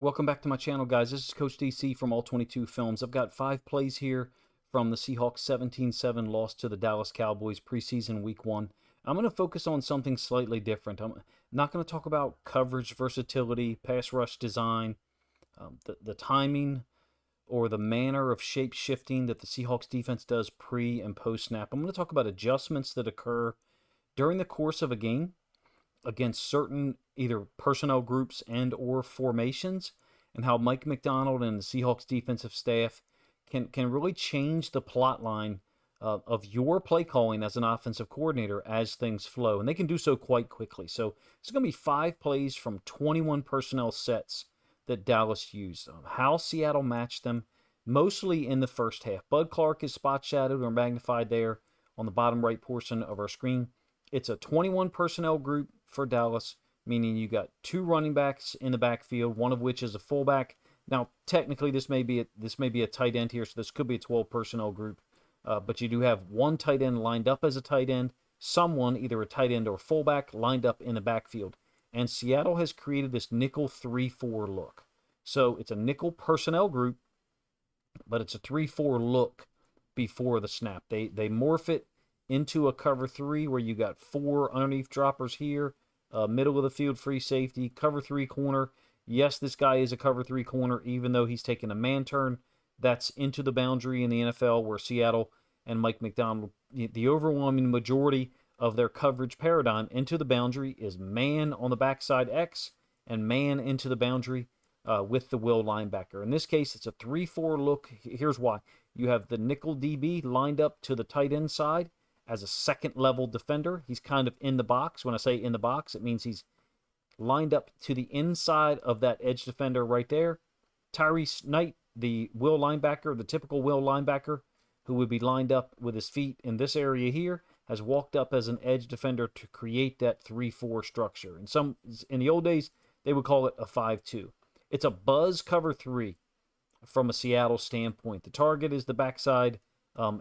Welcome back to my channel, guys. This is Coach DC from All 22 Films. I've got 5 plays here from the Seahawks 17-7 loss to the Dallas Cowboys preseason week 1. I'm going to focus on something slightly different. I'm not going to talk about coverage versatility, pass rush design, the timing, or the manner of shape shifting that the Seahawks defense does pre and post snap. I'm going to talk about adjustments that occur during the course of a game against certain either personnel groups and or formations, and how Mike Macdonald and the Seahawks defensive staff can really change the plot line of your play calling as an offensive coordinator as things flow. And they can do so quite quickly. So it's going to be 5 plays from 21 personnel sets that Dallas used. How Seattle matched them, mostly in the first half. Bud Clark is spot shadowed or magnified there on the bottom right portion of our screen. It's a 21 personnel group for Dallas, meaning you got 2 running backs in the backfield, one of which is a fullback. Now, technically, this may be a tight end here, so this could be a 12 personnel group. But you do have 1 tight end lined up as a tight end, someone, either a tight end or fullback, lined up in the backfield. And Seattle has created this nickel 3-4 look. So it's a nickel personnel group, but it's a 3-4 look before the snap. They morph it into a cover 3 where you got 4 underneath droppers here, middle of the field free safety, cover 3 corner. Yes, this guy is a cover 3 corner, even though he's taken a man turn. That's into the boundary in the NFL where Seattle and Mike Macdonald, the overwhelming majority of their coverage paradigm into the boundary is man on the backside X and man into the boundary with the will linebacker. In this case, it's a 3-4 look. Here's why. You have the nickel DB lined up to the tight end side as a second level defender. He's kind of in the box. When I say in the box, it means he's lined up to the inside of that edge defender right there. Tyrese Knight, the will linebacker, the typical will linebacker, who would be lined up with his feet in this area here, has walked up as an edge defender to create that 3-4 structure. In the old days, they would call it a 5-2. It's a buzz cover 3 from a Seattle standpoint. The target is the backside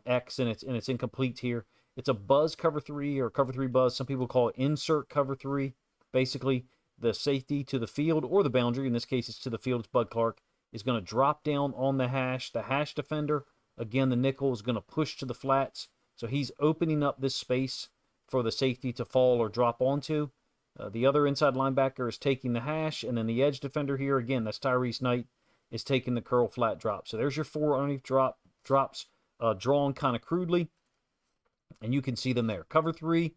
X, and it's incomplete here. It's a buzz cover 3 or cover 3 buzz. Some people call it insert cover 3. Basically, the safety to the field or the boundary, in this case it's to the field, it's Bud Clark, is going to drop down on the hash. The hash defender, again, the nickel, is going to push to the flats. So he's opening up this space for the safety to fall or drop onto. The other inside linebacker is taking the hash, and then the edge defender here, again, that's Tyrese Knight, is taking the curl flat drop. So there's your 4 underneath drops drawn kind of crudely, and you can see them there. Cover 3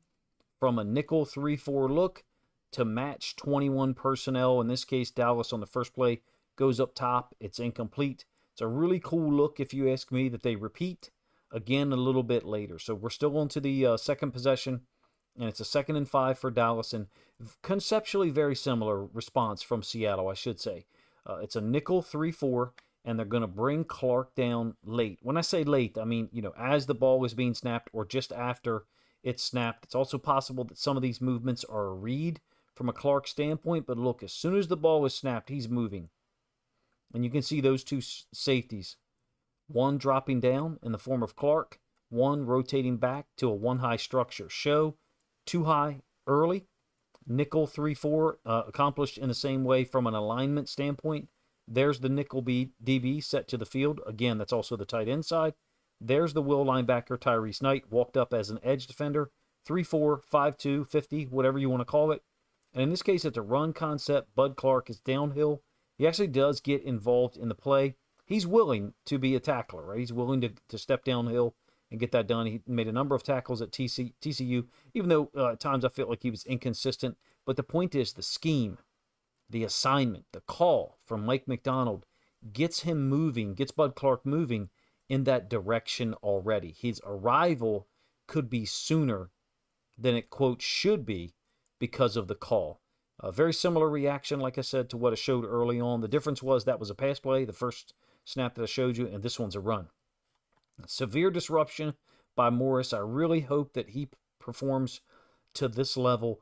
from a nickel 3-4 look to match 21 personnel. In this case, Dallas on the first play goes up top. It's incomplete. It's a really cool look, if you ask me, that they repeat again a little bit later. So we're still on to the second possession, and it's a 2nd and 5 for Dallas, and conceptually very similar response from Seattle, I should say. It's a nickel 3-4, and they're going to bring Clark down late. When I say late, I mean, as the ball is being snapped or just after it's snapped. It's also possible that some of these movements are a read from a Clark standpoint, but look, as soon as the ball is snapped, he's moving. And you can see those 2 safeties. One dropping down in the form of Clark, one rotating back to a 1-high structure. Show 2 high early. Nickel 3-4 accomplished in the same way from an alignment standpoint. There's the nickel DB set to the field. Again, that's also the tight end side. There's the will linebacker, Tyrese Knight, walked up as an edge defender. 3-4, 5-2, 50, whatever you want to call it. And in this case, it's a run concept. Bud Clark is downhill. He actually does get involved in the play. He's willing to be a tackler, right? He's willing to step downhill and get that done. He made a number of tackles at TCU, even though at times I felt like he was inconsistent. But the point is the scheme, the assignment, the call from Mike Macdonald gets him moving, gets Bud Clark moving in that direction already. His arrival could be sooner than it, quote, should be because of the call. A very similar reaction, like I said, to what I showed early on. The difference was that was a pass play, the first snap that I showed you, and this one's a run. Severe disruption by Morris. I really hope that he performs to this level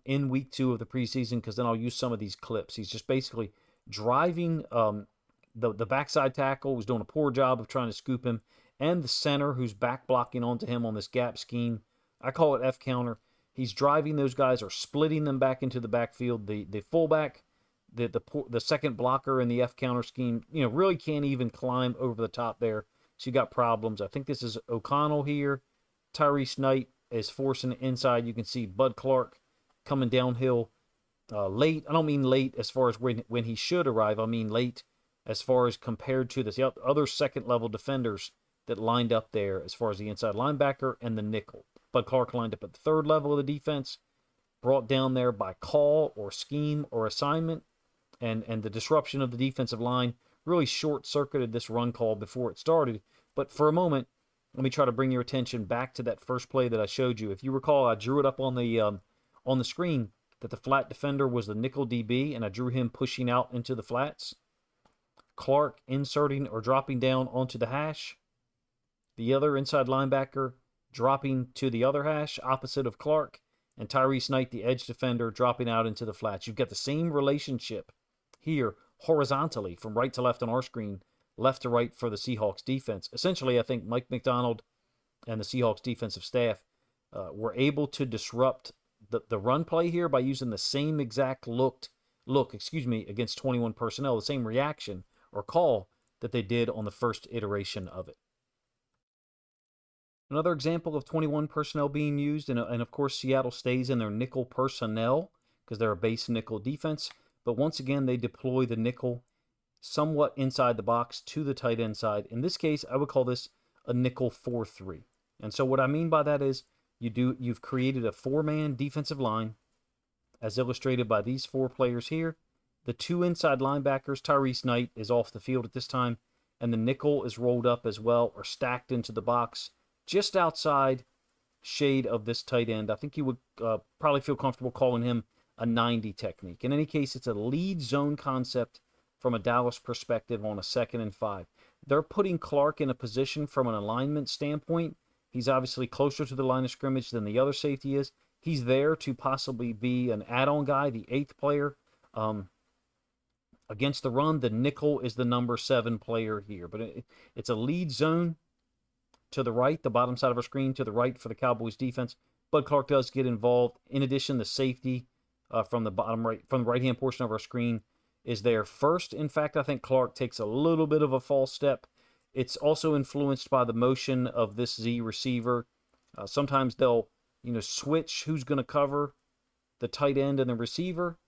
in week 2 of the preseason, because then I'll use some of these clips. He's just basically driving the backside tackle, who's doing a poor job of trying to scoop him, and the center, who's back blocking onto him on this gap scheme. I call it F-counter. He's driving those guys or splitting them back into the backfield. The fullback the second blocker in the F counter scheme, really can't even climb over the top there. So you got problems. I think this is O'Connell here. Tyrese Knight is forcing it inside. You can see Bud Clark coming downhill late. I don't mean late as far as when he should arrive. I mean late as far as compared to the other second-level defenders that lined up there as far as the inside linebacker and the nickel. Bud Clark lined up at the third level of the defense, brought down there by call or scheme or assignment, and the disruption of the defensive line really short-circuited this run call before it started. But for a moment, let me try to bring your attention back to that first play that I showed you. If you recall, I drew it up on the screen that the flat defender was the nickel DB, and I drew him pushing out into the flats. Clark inserting or dropping down onto the hash. The other inside linebacker dropping to the other hash, opposite of Clark. And Tyrese Knight, the edge defender, dropping out into the flats. You've got the same relationship here horizontally from right to left on our screen, left to right for the Seahawks defense. Essentially, I think Mike Macdonald and the Seahawks defensive staff were able to disrupt the run play here by using the same exact look against 21 personnel, the same reaction or call that they did on the first iteration of it. Another example of 21 personnel being used, and of course Seattle stays in their nickel personnel because they're a base nickel defense, but once again they deploy the nickel somewhat inside the box to the tight end side. In this case, I would call this a nickel 4-3. And so what I mean by that is you've created a four-man defensive line as illustrated by these four players here. The two inside linebackers, Tyrese Knight is off the field at this time, and the nickel is rolled up as well or stacked into the box just outside shade of this tight end. I think you would probably feel comfortable calling him a 90 technique. In any case, it's a lead zone concept from a Dallas perspective on a 2nd and 5. They're putting Clark in a position from an alignment standpoint. He's obviously closer to the line of scrimmage than the other safety is. He's there to possibly be an add-on guy, the 8th player. Against the run, the nickel is the number 7 player here. But it's a lead zone to the right, the bottom side of our screen, to the right for the Cowboys defense. Bud Clark does get involved. In addition, the safety from the bottom right, from the right-hand portion of our screen is there first. In fact, I think Clark takes a little bit of a false step. It's also influenced by the motion of this Z receiver. Sometimes they'll, switch who's going to cover the tight end and the receiver,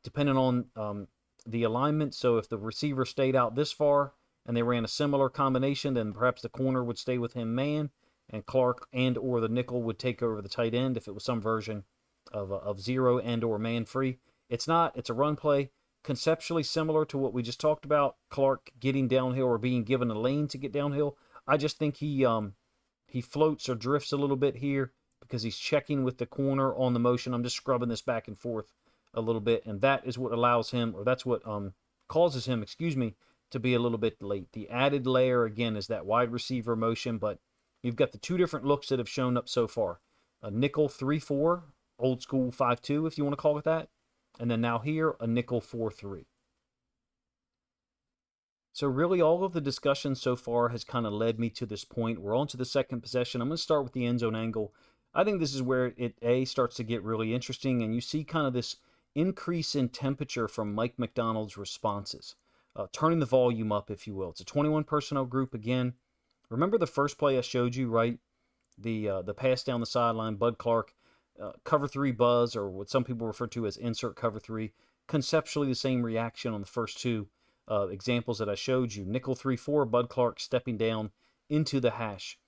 depending on the alignment. So if the receiver stayed out this far and they ran a similar combination, then perhaps the corner would stay with him man, and Clark and or the nickel would take over the tight end if it was some version of zero and or man free. It's not. It's a run play. Conceptually similar to what we just talked about, Clark getting downhill or being given a lane to get downhill. I just think he floats or drifts a little bit here because he's checking with the corner on the motion. I'm just scrubbing this back and forth a little bit, and that is what allows him, or that's what causes him, to be a little bit late. The added layer, again, is that wide receiver motion, but you've got the two different looks that have shown up so far. A nickel 3-4, old school 5-2, if you want to call it that. And then now here, a nickel 4-3. So really all of the discussion so far has kind of led me to this point. We're on to the second possession. I'm going to start with the end zone angle. I think this is where it starts to get really interesting, and you see kind of this increase in temperature from Mike Macdonald's responses. Turning the volume up, if you will. It's a 21 personnel group again. Remember the first play I showed you, right? The pass down the sideline, Bud Clark, cover 3 buzz, or what some people refer to as insert cover 3. Conceptually the same reaction on the first two examples that I showed you. Nickel 3-4, Bud Clark stepping down into the hash.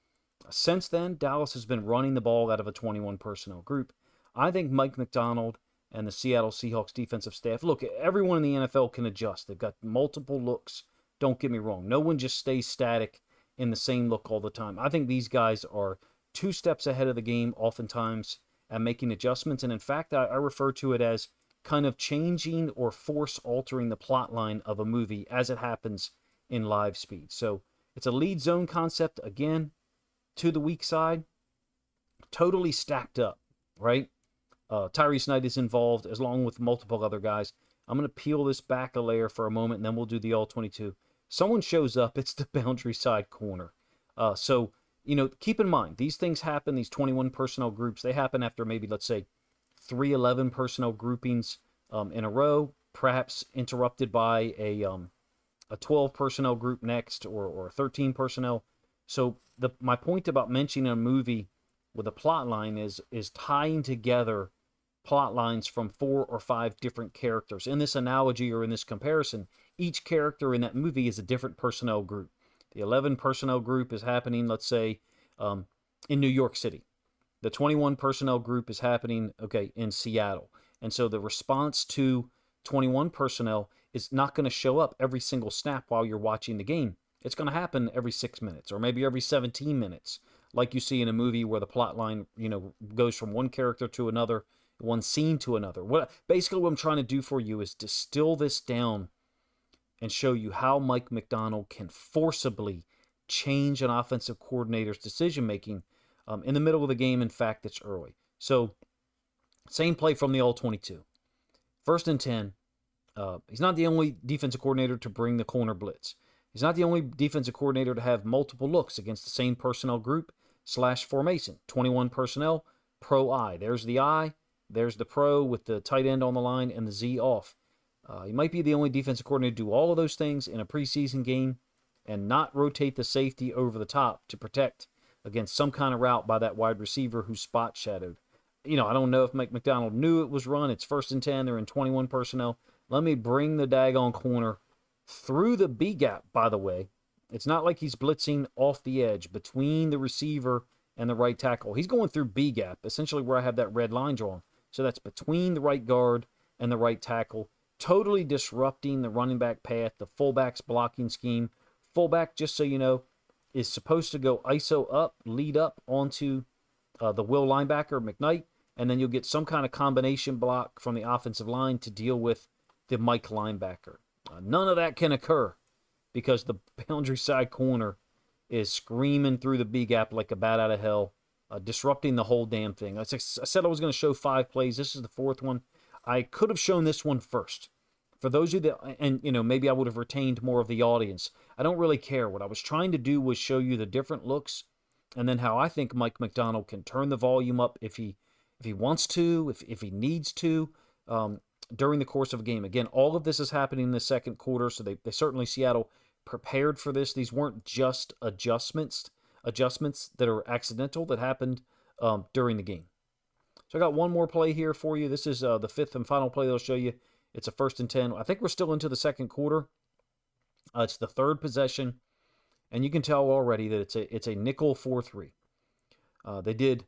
Since then, Dallas has been running the ball out of a 21 personnel group. I think Mike Macdonald and the Seattle Seahawks defensive staff, look, everyone in the NFL can adjust. They've got multiple looks. Don't get me wrong. No one just stays static in the same look all the time. I think these guys are 2 steps ahead of the game oftentimes at making adjustments. And in fact, I refer to it as kind of changing or force altering the plot line of a movie as it happens in live speed. So it's a lead zone concept, again, to the weak side, totally stacked up, right? Tyrese Knight is involved, along with multiple other guys. I'm going to peel this back a layer for a moment, and then we'll do the all-22. Someone shows up, it's the boundary side corner. So, keep in mind, these things happen, these 21 personnel groups, they happen after maybe, let's say, 3 11 personnel groupings in a row. perhaps interrupted by a 12 personnel group next, or 13 personnel. So my point about mentioning a movie with a plot line is tying together plot lines from 4 or 5 different characters. In this analogy, or in this comparison, each character in that movie is a different personnel group. The 11 personnel group is happening, let's say, in New York City. The 21 personnel group is happening, in Seattle. And so the response to 21 personnel is not going to show up every single snap while you're watching the game. It's going to happen every 6 minutes, or maybe every 17 minutes, like you see in a movie where the plot line, goes from one character to another, one scene to another. Basically what I'm trying to do for you is distill this down and show you how Mike Macdonald can forcibly change an offensive coordinator's decision-making in the middle of the game. In fact, it's early. So, same play from the All-22. 1st and 10. He's not the only defensive coordinator to bring the corner blitz. He's not the only defensive coordinator to have multiple looks against the same personnel group / formation. 21 personnel, pro I. There's the I, there's the pro with the tight end on the line and the Z off. He might be the only defensive coordinator to do all of those things in a preseason game and not rotate the safety over the top to protect against some kind of route by that wide receiver who's spot shadowed. I don't know if Mike Macdonald knew it was run. It's 1st and 10. They're in 21 personnel. Let me bring the daggone corner through the B gap, by the way. It's not like he's blitzing off the edge between the receiver and the right tackle. He's going through B gap, essentially where I have that red line drawn. So that's between the right guard and the right tackle, totally disrupting the running back path, the fullback's blocking scheme. Fullback, just so you know, is supposed to go ISO up, lead up onto the will linebacker, McKnight, and then you'll get some kind of combination block from the offensive line to deal with the Mike linebacker. None of that can occur because the boundary side corner is screaming through the B gap like a bat out of hell, disrupting the whole damn thing. I said I was going to show 5 plays. This is the 4th one. I could have shown this one first. For those of you that, and maybe I would have retained more of the audience. I don't really care. What I was trying to do was show you the different looks, and then how I think Mike Macdonald can turn the volume up if he wants to, if he needs to, during the course of a game. Again, all of this is happening in the second quarter, so they certainly, Seattle, prepared for this. These weren't just adjustments that are accidental that happened during the game. So I got one more play here for you. This is the 5th and final play that I'll show you. It's a 1st and 10. I think we're still into the second quarter. It's the 3rd possession, and you can tell already that it's a nickel 4-3. They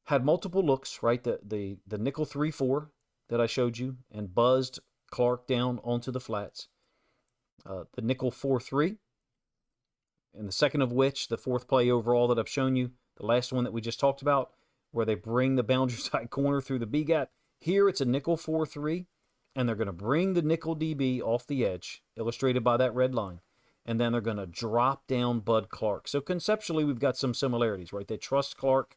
had multiple looks, right? The nickel 3-4 that I showed you and buzzed Clark down onto the flats. The nickel 4-3, and the second of which, the 4th play overall that I've shown you, the last one that we just talked about, where they bring the boundary side corner through the B gap. Here it's a nickel 4-3, and they're going to bring the nickel DB off the edge, illustrated by that red line, and then they're going to drop down Bud Clark. So conceptually, we've got some similarities, right? They trust Clark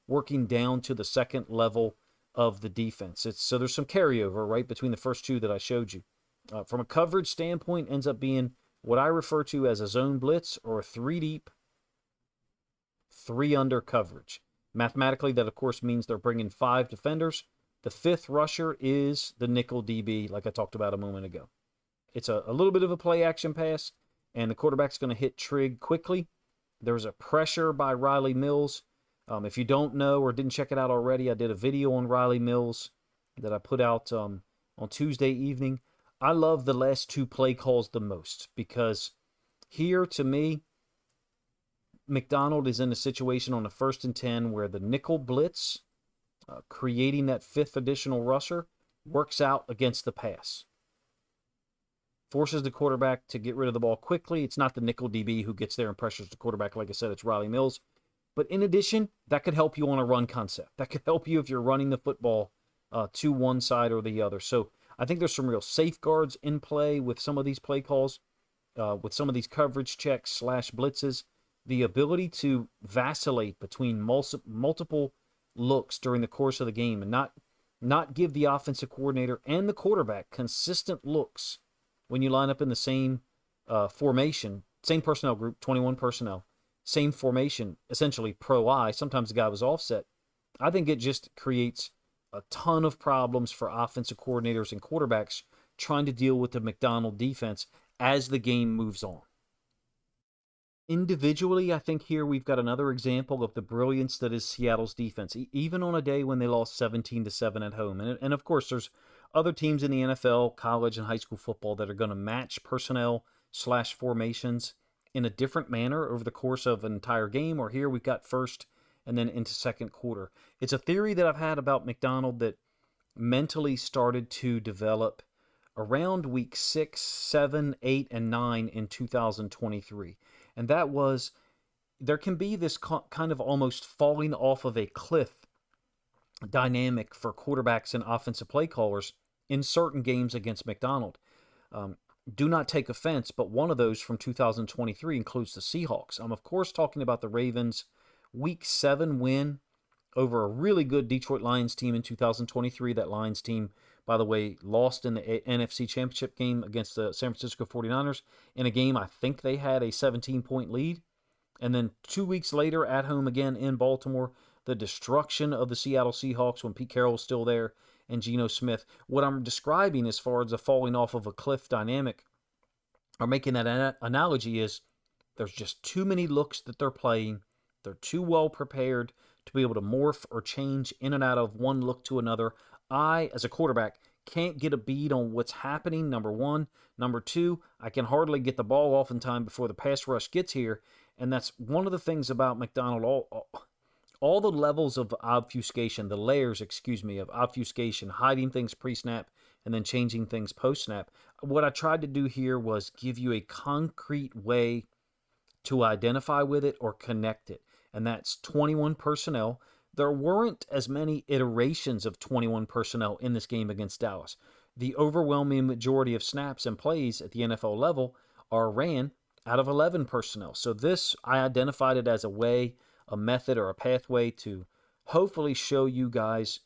working down to the second level of the defense. So there's some carryover, right, between the first 2 that I showed you. From a coverage standpoint, ends up being what I refer to as a zone blitz or a 3 deep, 3 under coverage. Mathematically, that of course means they're bringing 5 defenders. The 5th rusher is the nickel DB, like I talked about a moment ago. It's a little bit of a play action pass, and the quarterback's going to hit trig quickly. There's a pressure by Riley Mills. If you don't know or didn't check it out already, I did a video on Riley Mills that I put out on Tuesday evening. I love the last 2 play calls the most because here, to me, Macdonald is in a situation on the 1st and 10 where the nickel blitz, creating that 5th additional rusher, works out against the pass. Forces the quarterback to get rid of the ball quickly. It's not the nickel DB who gets there and pressures the quarterback. Like I said, it's Riley Mills. But in addition, that could help you on a run concept. That could help you if you're running the football to one side or the other. So I think there's some real safeguards in play with some of these play calls, with some of these coverage checks / blitzes. The ability to vacillate between multiple looks during the course of the game and not give the offensive coordinator and the quarterback consistent looks when you line up in the same formation, same personnel group, 21 personnel, same formation, essentially pro I. Sometimes the guy was offset. I think it just creates a ton of problems for offensive coordinators and quarterbacks trying to deal with the Macdonald defense as the game moves on. Individually, I think here we've got another example of the brilliance that is Seattle's defense, even on a day when they lost 17-7 at home. And of course, there's other teams in the NFL, college, and high school football that are going to match personnel/formations in a different manner over the course of an entire game. Or here we've got first and then into second quarter. It's a theory that I've had about Macdonald that mentally started to develop around week 6, 7, 8, and 9 in 2023. And that was, there can be this kind of almost falling off of a cliff dynamic for quarterbacks and offensive play callers in certain games against Macdonald. Do not take offense, but one of those from 2023 includes the Seahawks. I'm, of course, talking about the Ravens' Week 7 win over a really good Detroit Lions team in 2023. That Lions team, by the way, lost in the NFC Championship game against the San Francisco 49ers in a game I think they had a 17-point lead. And then 2 weeks later at home again in Baltimore, the destruction of the Seattle Seahawks when Pete Carroll was still there and Geno Smith. What I'm describing as far as the falling off of a cliff dynamic, or making that analogy, is there's just too many looks that they're playing. They're too well prepared to be able to morph or change in and out of one look to another. I, as a quarterback, can't get a bead on what's happening, number one. Number two, I can hardly get the ball off in time before the pass rush gets here. And that's one of the things about Macdonald. All the levels of obfuscation, the layers, of obfuscation, hiding things pre-snap and then changing things post-snap. What I tried to do here was give you a concrete way to identify with it or connect it. And that's 21 personnel. There weren't as many iterations of 21 personnel in this game against Dallas. The overwhelming majority of snaps and plays at the NFL level are ran out of 11 personnel. So this, I identified it as a way, a method, or a pathway to hopefully show you guys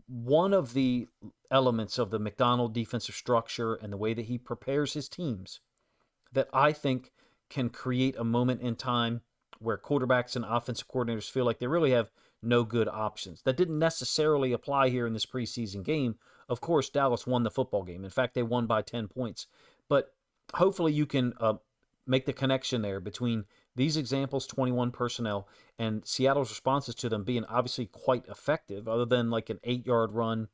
one of the elements of the Macdonald defensive structure and the way that he prepares his teams that I think can create a moment in time where quarterbacks and offensive coordinators feel like they really have no good options. That didn't necessarily apply here in this preseason game. Of course, Dallas won the football game. In fact, they won by 10 points. But hopefully you can make the connection there between these examples, 21 personnel, and Seattle's responses to them being obviously quite effective, other than like an 8-yard run,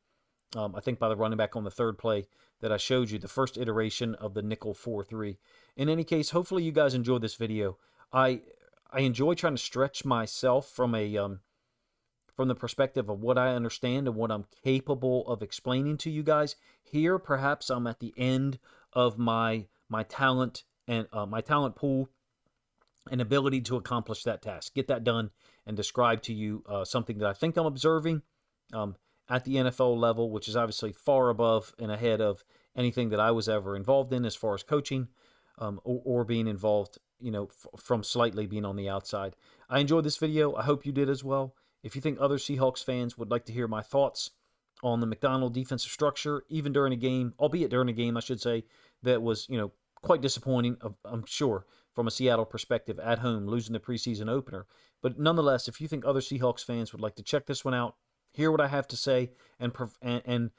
I think by the running back on the third play that I showed you, the first iteration of the nickel 4-3. In any case, hopefully you guys enjoyed this video. I enjoy trying to stretch myself from the perspective of what I understand and what I'm capable of explaining to you guys. Here, perhaps I'm at the end of my talent and my talent pool and ability to accomplish that task, get that done, and describe to you something that I think I'm observing at the NFL level, which is obviously far above and ahead of anything that I was ever involved in as far as coaching or being involved, from slightly being on the outside. I enjoyed this video. I hope you did as well. If you think other Seahawks fans would like to hear my thoughts on the Macdonald defensive structure, even during a game, albeit during a game, I should say, that was, quite disappointing, I'm sure, from a Seattle perspective at home, losing the preseason opener. But nonetheless, if you think other Seahawks fans would like to check this one out, hear what I have to say, and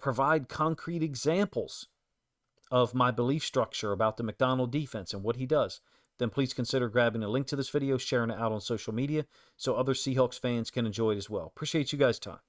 provide concrete examples of my belief structure about the Macdonald defense and what he does, then please consider grabbing a link to this video, sharing it out on social media so other Seahawks fans can enjoy it as well. Appreciate you guys' time.